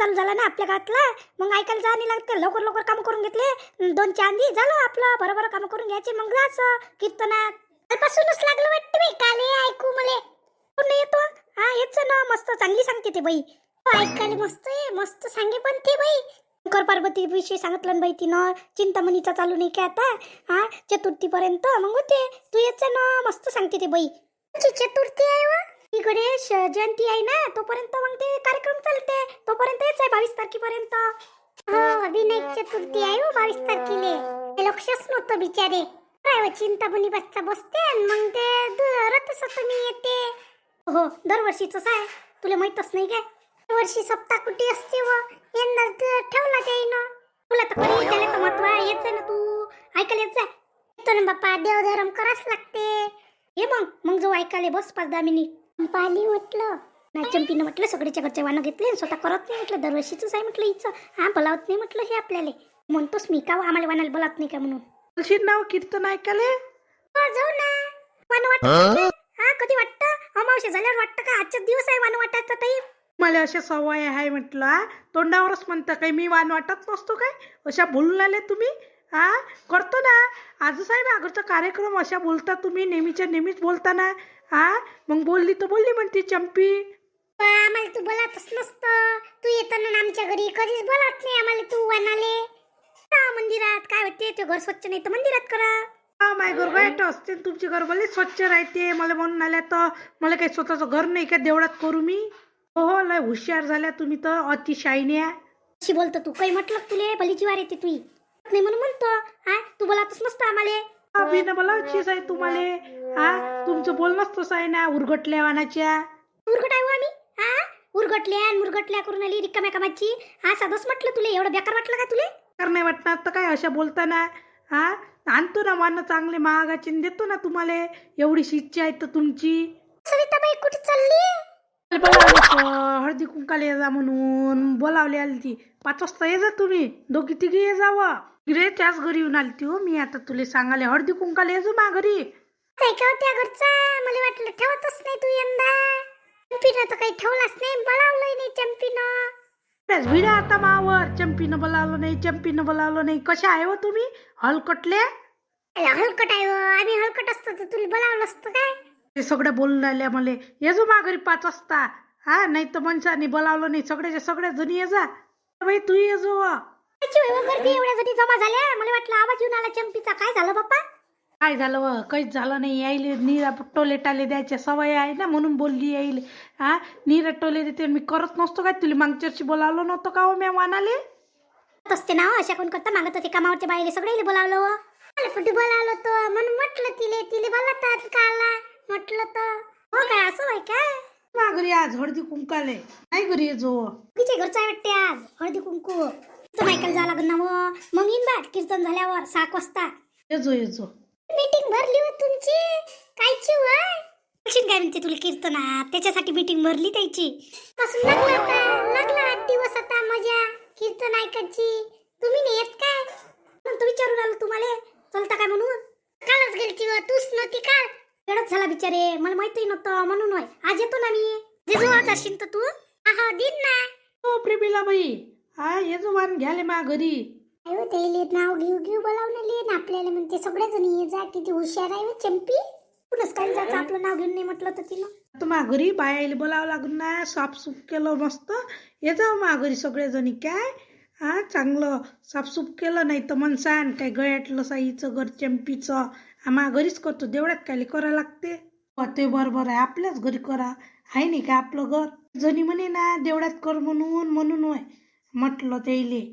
चालू झाला ना आपल्या गावातला, मग ऐकायला जा नाही लागते. लवकर लवकर काम करून घेतले, 2 चांदी झालं आपलं. बरोबर काम करून घ्यायचे, मग जायचं कीर्तनात. कालपासूनच लागलं वाटतं बाई, काल ऐकू मले कोण येतो. हा येच ना, मस्त चांगली सांगते ते बाई. ऐकायला मस्त आहे, मस्त सांगे पण ते बाई. शंकर पार्वती विषयी सांगितलं ना बाई तिनं. चिंतामणीचा चालू नाही का आता, हा चतुर्थीपर्यंत मग होते. तू येच ना, मस्त सांगते ते बाई. चतुर्थी आहे वा, ती गणेश जयंती आहे ना, तोपर्यंत मग ते कार्यक्रम चालते. तोपर्यंत येच आहे 22 तारखेपर्यंत. हो, विनायक चतुर्थी आहे हो 22 तारखेले. लक्षच नव्हतं बिचारे. काय चिंतामणी बच्चा बसते आणि मग ते रथसप्तमी येते. हो, दरवर्षीच आहे, तुला माहीतच नाही काय. दरवर्षी सप्ताह कुठे असते व यंदा ठेवला त्याईनं. तुला तर खरी त्याला तर महत्व आहे. येत ना तू ऐकायला, येत येतो ना बाप्पा. देवधर्म करावंच लागते. हे मग जो ऐकायला बस 5-10 मिनिट. पाली म्हटलं नाही, चंपीनं म्हटलं सगळ्याच्या घरचे वानं घेतले, स्वतः करत नाही म्हटलं. दरवर्षीच आहे म्हटलं हिचं. हा बोलावत नाही म्हटलं हे आपल्याला. म्हणतोस मी का आम्हाला वानाला बोलावत नाही का म्हणून. नाव कीर्तन ऐकायला जाऊ ना. वान वाटत हा कधी वाटतं, अमावस्या झाल्यावर वाटतं का? आजचा दिवस आहे वान वाटायचा ताई. मला अशा सवय आहे म्हटलं. तोंडावरच म्हणता काही मी वाण वाटत नसतो काय. अशा बोलून आले तुम्ही. हा करतो ना, आजच आहे ना अगरचा कार्यक्रम. अशा बोलता तुम्ही, नेहमीच्या नेहमीच बोलता ना. हा मग बोलली तर बोलली म्हणते चंपी. आम्हाला तू बोलातच नसतं. तू येताना ना आमच्या घरी कधीच बोलत नाही आम्हाला तू वानाले. मंदिरात काय होते, ते घर स्वच्छ नाही तर मंदिरात करा. हा माय घर वाईट असते, तुमची घर भले स्वच्छ राहते. मला म्हणून आल्या तर मला काही स्वतःचं घर नाही का देवळात करू मी. हो लय हुशार झाल्या तुम्ही तर, अतिशाईन्या. अशी बोलतो तू, काही म्हटलं तुले भलीची वार येते तुई नाही म्हणून म्हणतो. हा तू बोलातच नसतं आम्हाला. बिना बोलावचीच आहे तुम्हाला. हा तुमचं बोलणंच तसं आहे ना, उरगटल्या वानाच्या. उरगट आहे आम्ही. हा उरगटल्या मुरगटल्या करून आली रिकाम्या कामाची. हा साधंच म्हटलं तुले, एवढं बेकार वाटलं का तुले? तर नाही वाटणार तर काय अशा बोलताना. हा आणतो ना वानं चांगले महागाची देतो ना तुम्हाला. एवढीशी इच्छा आहे तर तुमची. सविताबाई कुठे चालली? हळदी कुंकाला ये जा म्हणून बोलावली आली ती. 5 वाजता ये जा तुम्ही, दोघी तिघी ये जावं. रे त्याच घरी येऊन आली ती हो. मी आता तुला सांगाले हळदी कुंकाला ये जा मा घरी. काय का त्या घरचा मला वाटलं ठेवतच नाही तू यंदा. चंपीनं तर काही ठेवलाच नाही, बोलावलंय नाही चंपीनं. भिडा आता मावर. चंपीनं बोलावलं नाही, चंपीनं बोलावलं नाही. कशा आहे हो तुम्ही हलकटल्या? हलकट आहे. आम्ही हलकट असतो तर तुला बोलावलं असतं काय? ते सगळ्या बोलून राहिल्या मला. ये जो मा घरी 5 वाजता. हा नाही तर मनशाने बोलावलं नाही. सगळ्या जणी ये जा बाई. तू ये जो. गर्दी एवढ्या जणी जमा झाल्या, मला वाटलं आवाज येऊन आला चंपीचा. काय झालं बाप्पा? काय झालं व काहीच झालं नाही. यायले नीरा टोले टाले द्यायच्या सवय आहे ना म्हणून बोलली यायले. हा नीरा टोले देते मी करत नसतो काय. तुला मागच्याशी बोलावलं नव्हतं का हो म्या वानाले? असते ना अशा कोण करता. मागत होते कामावरच्या बाईले सगळे बोलावलं. मला कुठे बोलावलं तो म्हणून म्हटलं तिले बोलतात का आला म्हटलं तर. हो काय असं आहे काय? मा घरी आज हळदी कुंकाले नाही घरी ये जो. तिच्या घरचा वाटते आज हळदी कुंकू. तर ऐकायला जा लागल ना मग येईन बा कीर्तन झाल्यावर 6 वाजता. ये जो. मीटिंग भरली हो तुमची कायची वय? काय म्हणते तुला कीर्तनात, त्याच्यासाठी मीटिंग भरली त्याची. पासून लागला 8 दिवस आता मजा कीर्तन ऐकायची. तुम्ही नाही येत काय? म्हणून तो विचारून आलो तुम्हाला चलता काय म्हणून. कालच गेलती व तूच नव्हती काल. वेळच झाला बिचारे, मला माहिती नव्हतं म्हणून. होय आज येतो ना मी. जेजू आज असेल तर तू. हा दिन ना. हो प्रेमीला बाई. हा ये जो वान घ्याले मा घरी. अयो त्याले नाव घेऊ बोलावले ना आपल्याला म्हणते सगळेजण ये जा. किती हुशार आहे चंपी. कुणच काय जायचं आपलं नाव घेऊन नाही म्हटलं तर तिनं. आता मा घरी बायाला बोलावं लागून ना. साफसूफ केलं मस्त. ये जाऊ मा घरी सगळेजणी काय. हा चांगलं साफसूफ केलं नाही तर मनसान काय गळ्यातलं साईचं घर चंपीचं आम्हा घरीच करतो. देवळात काय करा लागते. ते बरोबर आहे, आपल्याच घरी करा. आहे नाही का आपलं घर. जणी म्हणे ना देवळात कर म्हणून होय म्हटलं त्याले.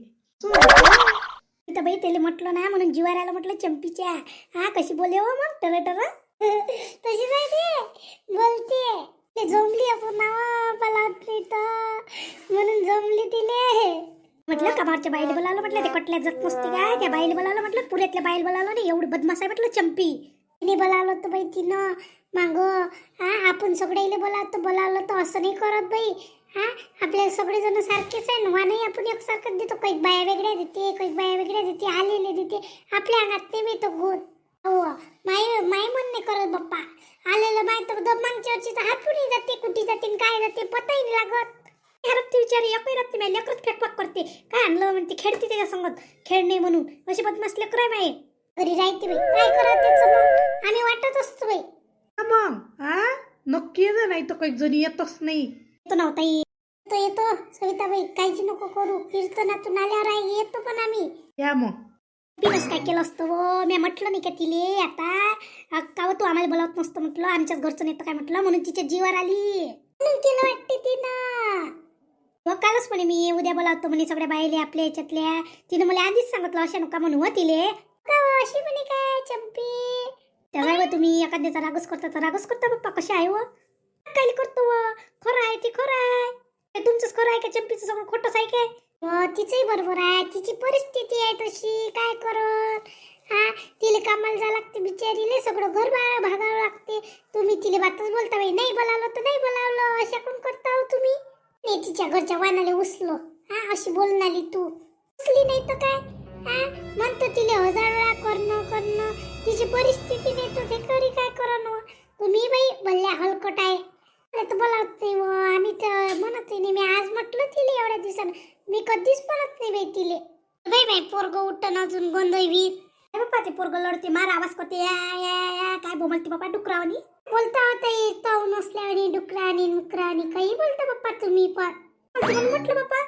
बाई त्याला म्हटलं ना म्हणून जीवार आलं म्हटलं चंपीच्या. हा कशी बोले हो मग टर तशी नाही ते बोलते. ते जमली आपण नाव बोलावली तर म्हणून जमली तिने. म्हटलं कामावरच्या बाईला बोलावलं म्हटलं. ते कटल्यात जात नसते काय. त्या बाईला बोलावलं म्हटलं. पुऱ्यातल्या बाईला बोलावलं नाही. एवढं बदमाश आहे म्हटलं चंपी. तिने बोलावलं होतं बाई तिनं माग. हा आपण सगळ्याला बोलावलं तर असं नाही करत बाई. हा आपल्या सगळेजण सारखेच आहे ना. नाही आपण एकसारखंच देतो. काही बाया वेगळ्या देते, काही बाया वेगळ्या देते, आलेले देते. आपल्या अंगात ते मी तो गुण. हो माई म्हणणे करत बाप्पा. आलेलं बाय तर मागच्या वर्षीचा हात कुठे जाते, कुठे जाते काय जाते पताही नाही लागत. हरपती विचार एकही रात्री माझ्या लेकरच फेकपाक करते. काय आणलं म्हणते खेळते त्याच्या संगत. खेळ नाही म्हणून अशी बदमाश लेकर आहे माये. घरी राहते बाई काय करा त्याचं मग आम्ही वाटत असतो बाई. मग नक्की येतं, नाही तर काही जणी येतच नाही. येतो नव्हता येतो सविताबाई काळजी नको करू. कीर्तनातून आल्यावर येतो पण आम्ही. या मग. तिनंच काय केलं असतं व मी म्हटलं नाही का तिले आता का तू आम्हाला बोलावत नसतं म्हटलं. आमच्याच घरचं नाही तर काय म्हटलं म्हणून तिच्या जीवावर आली म्हणून केलं वाटते तिनं. व कालच म्हणे मी उद्या बोलावतो म्हणे सगळ्या बायले आपल्या याच्यातल्या. तिनं मला आधीच सांगितलं अशा नका म्हणू हो तिले. का हो, अशी म्हणे काय चंपी तेव्हा तुम्ही एखाद्याचा रागच करता तर रागच करता पप्पा. कशा आहे व काय करतो व खरं आहे ते खरं आहे. ते तुमचंच खरं आहे का चंपीचं सगळं खोटंच आहे काय. तिचंही बरोबर आहे. तिची परिस्थिती आहे तशी काय करत. तिला कामाला जावं लागते बिचारीले. सगळं घर भागावं लागते. तुम्ही तिला बातच बोलता बाई. नाही बोलावलं तर नाही बोलावलं अशा कोण करता हो तुम्ही. नाही तिच्या घरच्या वानाले उचलो अशी बोलणारी तू उचली नाही तर काय. म्हणतो तिला हजार वेळा करणं तिची परिस्थिती नाही तर ते करी काय करणं. तुम्ही बाई भल्ल्या हलकट आहे. तर बोलावते व आम्ही तर म्हणत नाही. मी आज म्हटलं तिला एवढ्या दिवसानं. मी कधीच म्हणत नाही बाई तिले. बाई पोरग उठण अजून गोंधळवीत. पप्पा ते पोरग लढते मार आवाज करते या काय बोलते पप्पा डुकरावानी बोलता होता. येतो नसल्यावानी डुकरावानी मुकरावानी काही बोलता पप्पा तुम्ही पण. म्हटलं पप्पा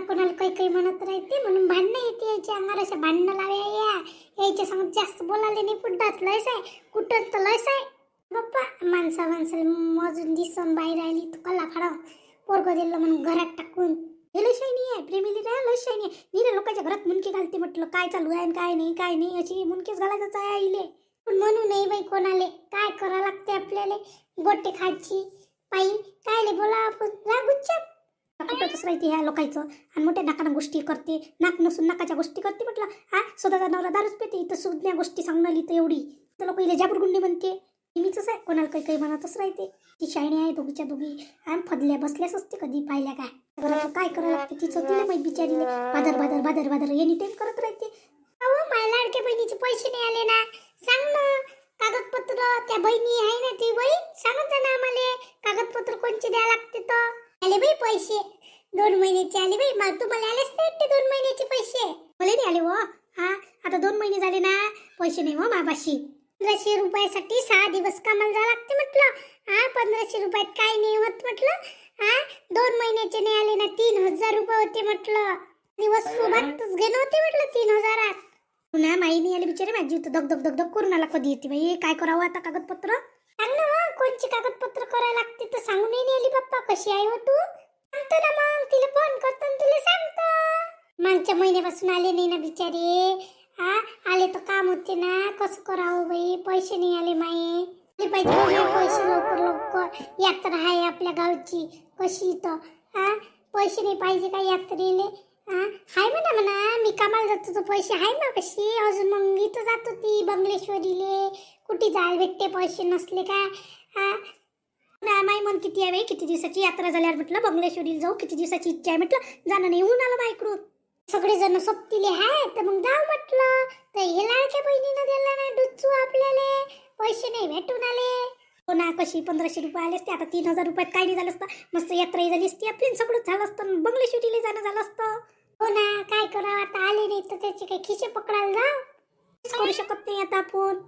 कोणाला काही म्हणत राहते म्हणून भांडणं येते. याच्या अंगावर अशा भांडणं लाव्या याच्या संग जास्त बोलायला नाही. पुढात लयच आहे कुठं तर लयच आहे पप्पा. माणसाला मजून दिसून बाहेर राहिली तू कल्ला फाडा पोरग दिलं म्हणून घरात टाकून. हे लय शायनी आहे प्रेमिली रे लय शायनी आहे. नीरे लोकांच्या घरात मुनके घालते म्हटलं काय चालू आहे काय नाही अशी मुनकेच घालायचं आहे आईले. पण म्हणू नाही बाई कोणाले काय करा लागते आपल्याला. गोटे खायची पायी कायले बोला आपण रागुच्चाप कुठंच राहते ह्या लोकांचं. आणि मोठ्या नाकानं गोष्टी करते. नाक नसून नाकाच्या गोष्टी करते म्हटलं. स्वतःचा नवरा दारूच पेते इथं सुज्ञा गोष्टी सांगणार इथं एवढी तर लोक इले जाबरगुंडी म्हणते. मीच आहे कोणाला काही म्हणतच राहते. ती शायनी आहे दोघीच्या दोघी. फदल्या बसल्याच असते कधी पाहिल्या काय काय करावं लागते तिचं तिला माहीत बिचारीले. बादर एनी टाइम करत राहते. अहो माझ्या लाडक्या बहिणीचे पैसे नाही आले ना सांग ना. कागदपत्र त्या बहिणी आहे ना ती बहीण सांगत ना आम्हाला कागदपत्र कोणचे द्यावं लागते तर. आले बाई पैसे 2 महिन्याचे आले बाई. मला तुम्हाला आलेच नाही 2 महिन्याचे पैसे. मला नाही आले व. आता 2 महिने झाले ना पैसे नाही हो माबाशी. 1500 रुपयासाठी 6 दिवस कामाला जावं लागते म्हटलं. 1500 रुपयात काय नाही होत म्हटलं. 2 महिन्याचे नाही आले ना 3000 रुपये होते म्हटलं. दिवस सोबतच घेणं होते म्हटलं 3000. पुन्हा माई नाही आले बिचारे. माझी तर धग करून आला कधी येते बाई. काय करावं आता कागदपत्र सांग ना. कोणची कागदपत्र करायला लागते तर सांगून नाही आली बाप्पा. कशी आहे हो तू सांगतो ना मग. तिला फोन करतो तुला सांगतो. मागच्या महिन्यापासून आले नाही ना बिचारे. आले तर काम होते ना. कसं करावं बाई. पैसे नाही आले माये. पैसे लवकर यात्रा आहे आपल्या गावची कशी तर. पैसे नाही पाहिजे का यात्रेले. हाय म्हणा मी कामाला जातो तर पैसे हाय ना कशी. अजून मग इथं जातो ती बंगलेश्वरीले. कुठे जायला भेटते पैसे नसले का. माई मन किती आहे बाई. किती दिवसाची यात्रा झाल्यावर म्हटलं बंगलेश्वरीला जाऊ. किती दिवसाची इच्छा आहे म्हटलं. जाणं नाही होऊन आलं मायकडून. सगळेजण सोबतीले आहे तर मग जाऊ म्हटलं. तर हे लाडक्या बहिणीनं दिला ना डुच्चू आपल्याला. पैसे नाही भेटून आले. हो ना कशी 1500 रुपये आले असते. आता 3000 रुपयात काय नाही झालं असतं. मस्त यात्रा झाली असती आपली. सगळं झालं असतं. बंगलेश्वरीला जाणं झालं असतं. हो ना काय करावं आता. आले नाही तर त्याचे काही खिसे पकडायला जाऊ करू शकत नाही आता आपण.